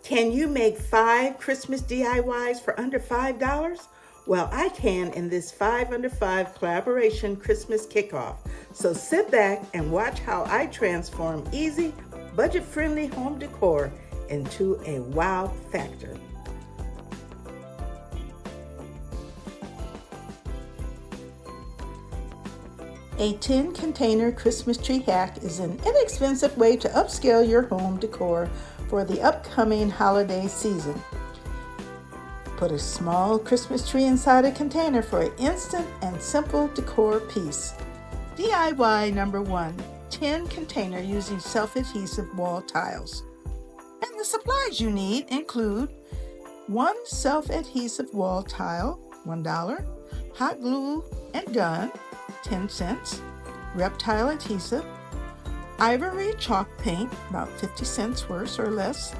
Can you make 5 Christmas DIYs for under $5? Well, I can in this 5 Under 5 collaboration Christmas kickoff. So sit back and watch how I transform easy, budget-friendly home decor into a wow factor. A 10 container Christmas tree hack is an inexpensive way to upscale your home decor for the upcoming holiday season. Put a small Christmas tree inside a container for an instant and simple decor piece. DIY number 1, 10 container using self-adhesive wall tiles. And the supplies you need include 1 self-adhesive wall tile, $1, hot glue and gun, 10 cents, reptile adhesive, ivory chalk paint, about 50 cents worth or less,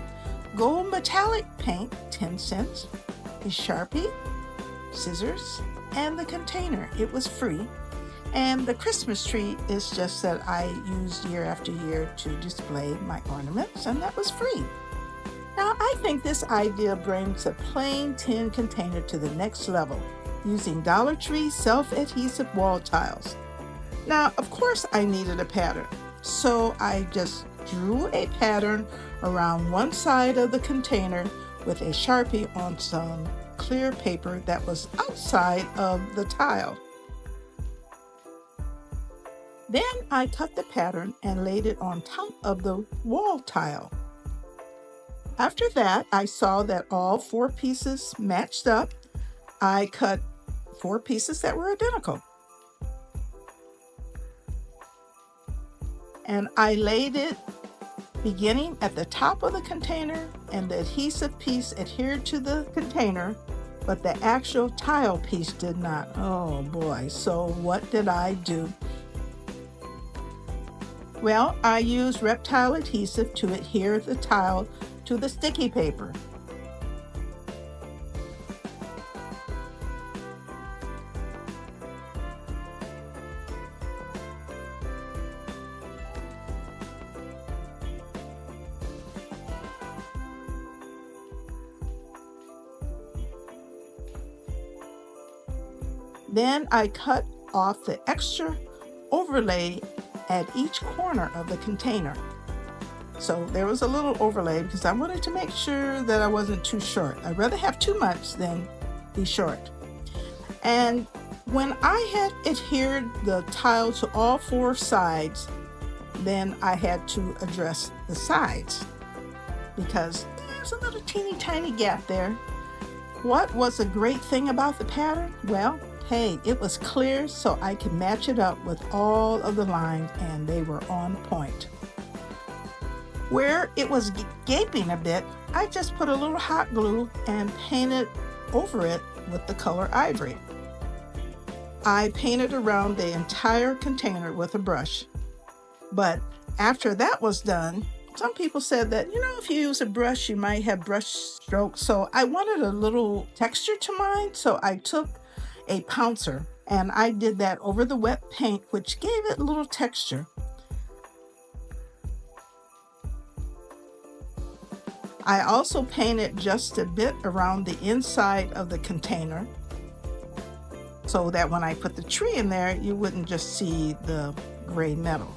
gold metallic paint, 10 cents, a Sharpie, scissors, and the container. It was free. And the Christmas tree is just that I used year after year to display my ornaments, and that was free. Now, I think this idea brings a plain tin container to the next level, using Dollar Tree self-adhesive wall tiles. Now, of course, I needed a pattern, so I just drew a pattern around one side of the container with a Sharpie on some clear paper that was outside of the tile. Then I cut the pattern and laid it on top of the wall tile. After that, I saw that all 4 pieces matched up. I cut 4 pieces that were identical. And I laid it beginning at the top of the container, and the adhesive piece adhered to the container, but the actual tile piece did not. Oh boy, so what did I do? Well, I used reptile adhesive to adhere the tile to the sticky paper. Then I cut off the extra overlay at each corner of the container. So there was a little overlay because I wanted to make sure that I wasn't too short. I'd rather have too much than be short. And when I had adhered the tile to all 4 sides, then I had to address the sides because there's a little teeny tiny gap there. What was a great thing about the pattern? Well, hey, it was clear, so I could match it up with all of the lines, and they were on point. Where it was gaping a bit, I just put a little hot glue and painted over it with the color ivory. I painted around the entire container with a brush. But after that was done, some people said that, if you use a brush, you might have brush strokes. So I wanted a little texture to mine, so I took a pouncer and I did that over the wet paint, which gave it a little texture. I also painted just a bit around the inside of the container so that when I put the tree in there, you wouldn't just see the gray metal.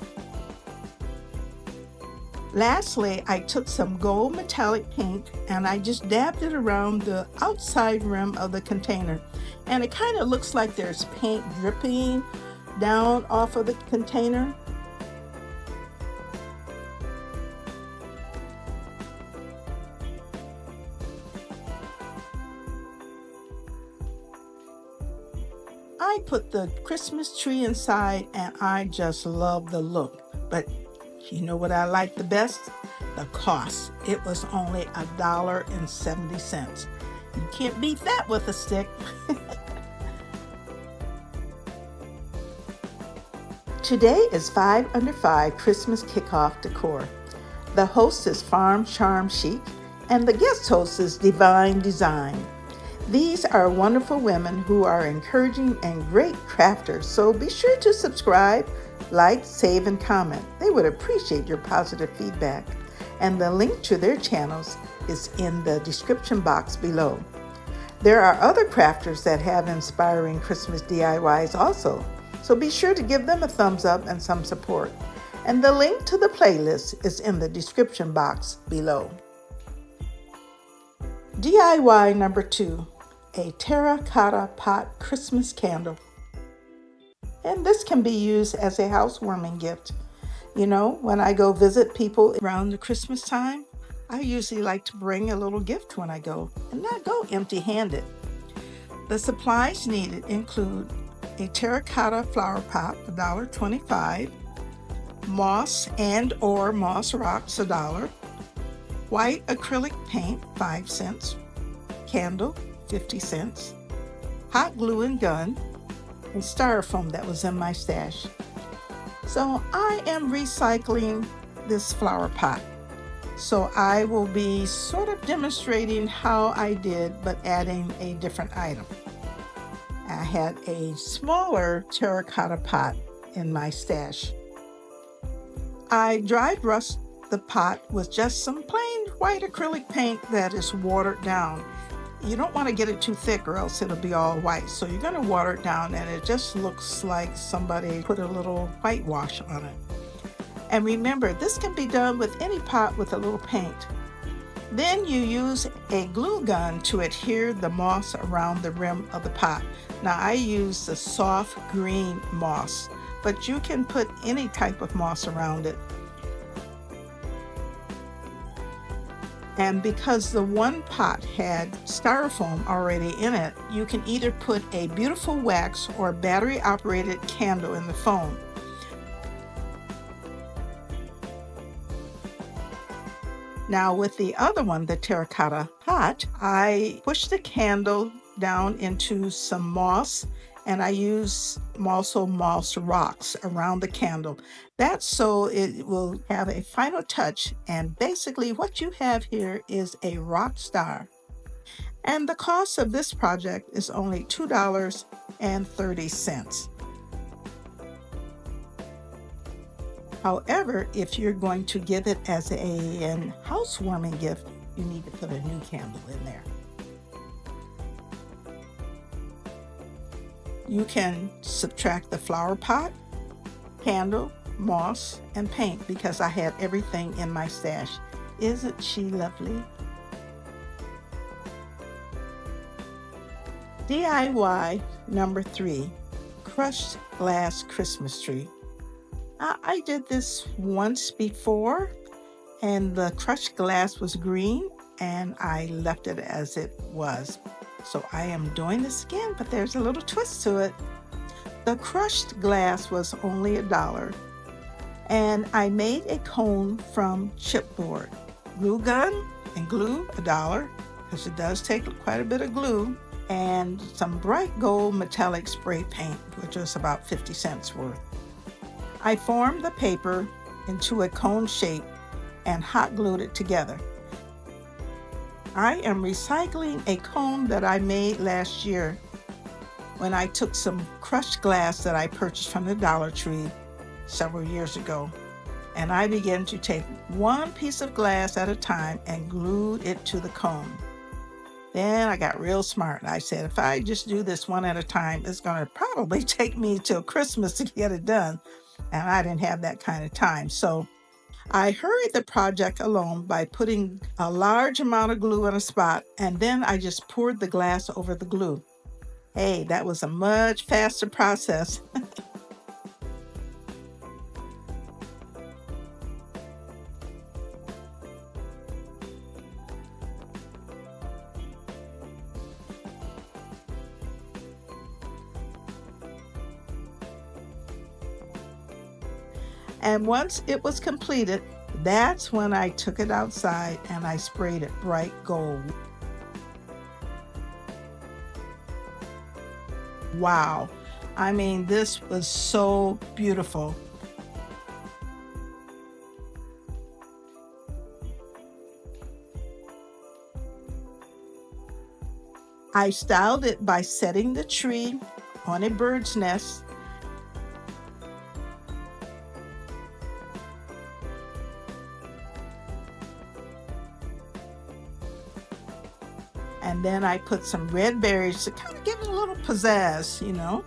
Lastly, I took some gold metallic paint and I just dabbed it around the outside rim of the container. And it kind of looks like there's paint dripping down off of the container. I put the Christmas tree inside and I just love the look. But you know what I like the best? The cost. It was only $1.70. You can't beat that with a stick. Today is 5 Under 5 Christmas Kickoff Decor. The host is Farm Charm Chic, and the guest host is Divine Design. These are wonderful women who are encouraging and great crafters, so be sure to subscribe, like, save, and comment. They would appreciate your positive feedback. and the link to their channels is in the description box below. There are other crafters that have inspiring Christmas DIYs also, so be sure to give them a thumbs up and some support. And the link to the playlist is in the description box below. DIY number 2, a terracotta pot Christmas candle. And this can be used as a housewarming gift. You know, when I go visit people around the Christmas time, I usually like to bring a little gift when I go and not go empty-handed. The supplies needed include a terracotta flower pot, $1.25, moss and or moss rocks, $1, white acrylic paint, 5 cents, candle, 50 cents, hot glue and gun, and styrofoam that was in my stash. So I am recycling this flower pot. So I will be sort of demonstrating how I did, but adding a different item. I had a smaller terracotta pot in my stash. I dry brushed the pot with just some plain white acrylic paint that is watered down. You don't want to get it too thick or else it'll be all white. So you're going to water it down and it just looks like somebody put a little whitewash on it. And remember, this can be done with any pot with a little paint. Then you use a glue gun to adhere the moss around the rim of the pot. Now I use the soft green moss, but you can put any type of moss around it. And because the one pot had styrofoam already in it, you can either put a beautiful wax or battery-operated candle in the foam. Now with the other one, the terracotta pot, I pushed the candle down into some moss and I use also moss rocks around the candle. That's so it will have a final touch, and basically what you have here is a rock star. And the cost of this project is only $2.30. However, if you're going to give it as a housewarming gift, you need to put a new candle in there. You can subtract the flower pot, candle, moss, and paint because I had everything in my stash. Isn't she lovely? DIY number 3, crushed glass Christmas tree. I did this once before and the crushed glass was green and I left it as it was. So I am doing this again, but there's a little twist to it. The crushed glass was only $1 and I made a cone from chipboard. Glue gun and glue, $1, because it does take quite a bit of glue, and some bright gold metallic spray paint, which was about 50 cents worth. I formed the paper into a cone shape and hot glued it together. I am recycling a cone that I made last year when I took some crushed glass that I purchased from the Dollar Tree several years ago, and I began to take one piece of glass at a time and glued it to the cone. Then I got real smart. I said, if I just do this one at a time, it's going to probably take me till Christmas to get it done. And I didn't have that kind of time. So I hurried the project along by putting a large amount of glue in a spot, and then I just poured the glass over the glue. Hey, that was a much faster process. And once it was completed, that's when I took it outside and I sprayed it bright gold. Wow. I mean, this was so beautiful. I styled it by setting the tree on a bird's nest. And then I put some red berries to kind of give it a little pizzazz, you know.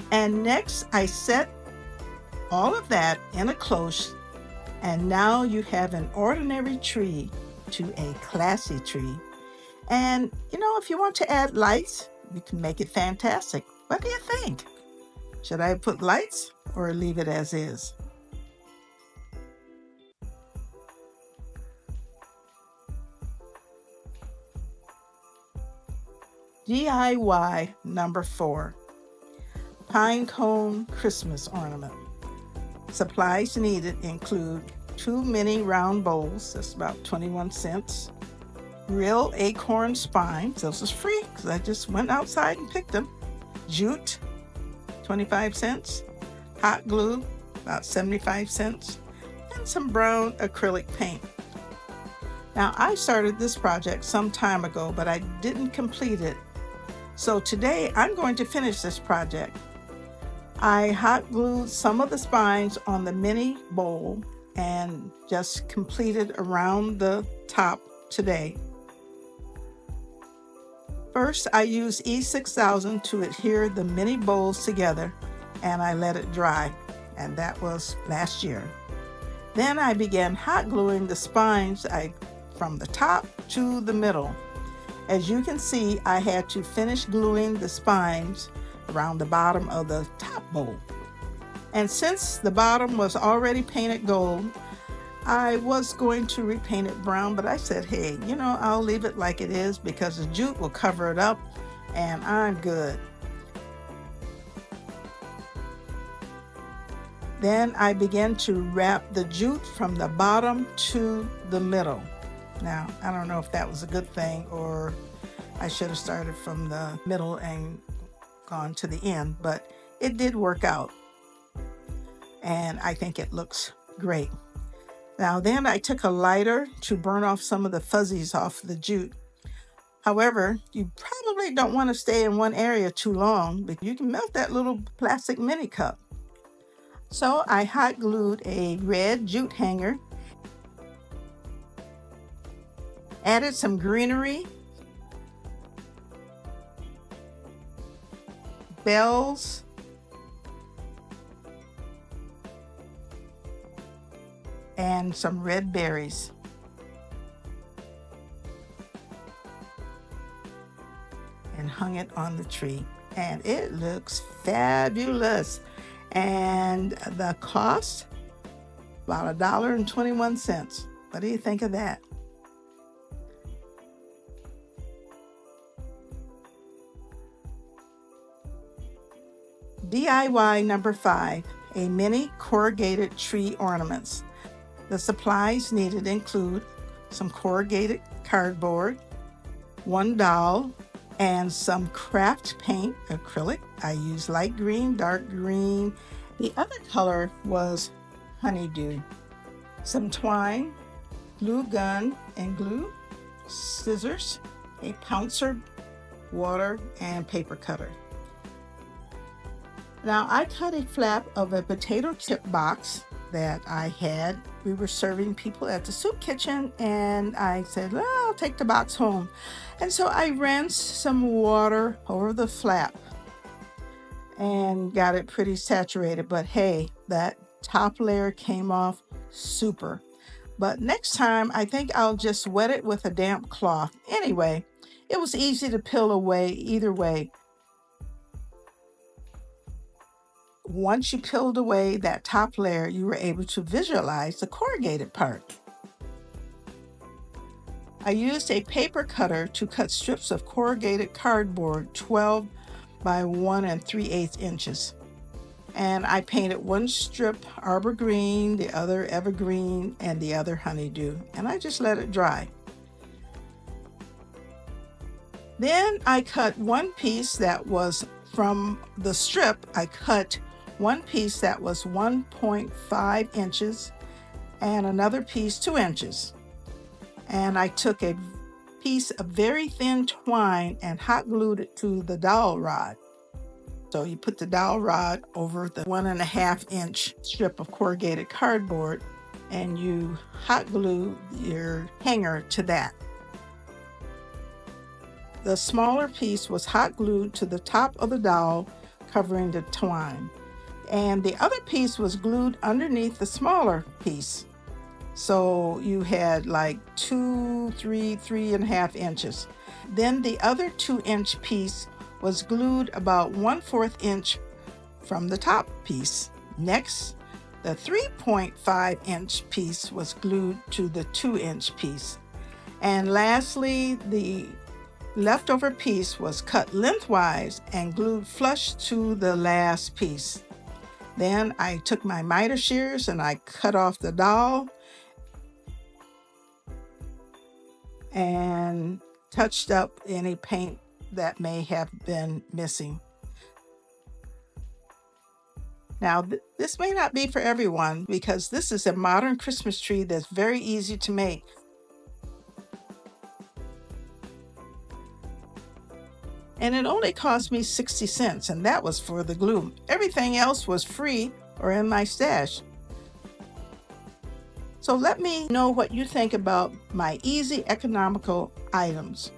And next I set all of that in a cloche, and now you have an ordinary tree to a classy tree. And you know, if you want to add lights, you can make it fantastic. What do you think? Should I put lights or leave it as is? DIY number 4, pine cone Christmas ornament. Supplies needed include 2 mini round bowls, that's about 21 cents, real acorn spines, those is free because I just went outside and picked them, jute, 25 cents, hot glue, about 75 cents, and some brown acrylic paint. Now, I started this project some time ago, but I didn't complete it. So today I'm going to finish this project. I hot glued some of the spines on the mini bowl and just completed around the top today. First, I used E6000 to adhere the mini bowls together, and I let it dry, and that was last year. Then I began hot gluing the spines from the top to the middle. As you can see, I had to finish gluing the spines around the bottom of the top bowl. And since the bottom was already painted gold, I was going to repaint it brown, but I said, hey, you know, I'll leave it like it is because the jute will cover it up and I'm good. Then I began to wrap the jute from the bottom to the middle. Now, I don't know if that was a good thing or I should have started from the middle and gone to the end, but it did work out. And I think it looks great. Now then I took a lighter to burn off some of the fuzzies off the jute. However, you probably don't want to stay in one area too long, but you can melt that little plastic mini cup. So I hot glued a red jute hanger, added some greenery, bells, and some red berries. And hung it on the tree. And it looks fabulous. And the cost, about $1.21. What do you think of that? DIY number 5, a mini corrugated tree ornaments. The supplies needed include some corrugated cardboard, 1 dowel, and some craft paint acrylic. I used light green, dark green. The other color was honeydew. Some twine, glue gun and glue, scissors, a pouncer, water, and paper cutter. Now I cut a flap of a potato chip box that I had. We were serving people at the soup kitchen and I said, well, I'll take the box home. And so I rinsed some water over the flap and got it pretty saturated. But hey, that top layer came off super. But next time, I think I'll just wet it with a damp cloth. Anyway, it was easy to peel away either way. Once you peeled away that top layer, you were able to visualize the corrugated part. I used a paper cutter to cut strips of corrugated cardboard 12 by 1 3/8 inches. And I painted one strip arbor green, the other evergreen, and the other honeydew. And I just let it dry. Then I cut one piece that was from the strip. I cut one piece that was 1.5 inches and another piece 2 inches. And I took a piece of very thin twine and hot glued it to the dowel rod. So you put the dowel rod over the 1.5-inch strip of corrugated cardboard and you hot glue your hanger to that. The smaller piece was hot glued to the top of the dowel, covering the twine. And the other piece was glued underneath the smaller piece. So you had like 3.5 inches. Then the other 2-inch piece was glued about 1/4 inch from the top piece. Next, the 3.5-inch piece was glued to the 2-inch piece. And lastly, the leftover piece was cut lengthwise and glued flush to the last piece. Then I took my miter shears and I cut off the dowel and touched up any paint that may have been missing. Now, this may not be for everyone because this is a modern Christmas tree that's very easy to make. And it only cost me 60 cents, and that was for the glue. Everything else was free or in my stash. So let me know what you think about my easy, economical items.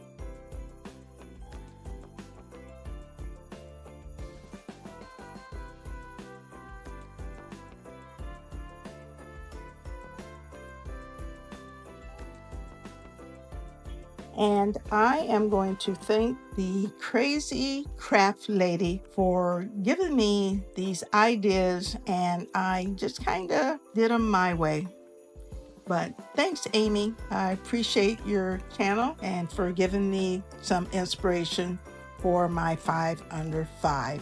And I am going to thank the crazy craft lady for giving me these ideas, and I just kind of did them my way. But thanks, Amy. I appreciate your channel and for giving me some inspiration for my 5 under 5.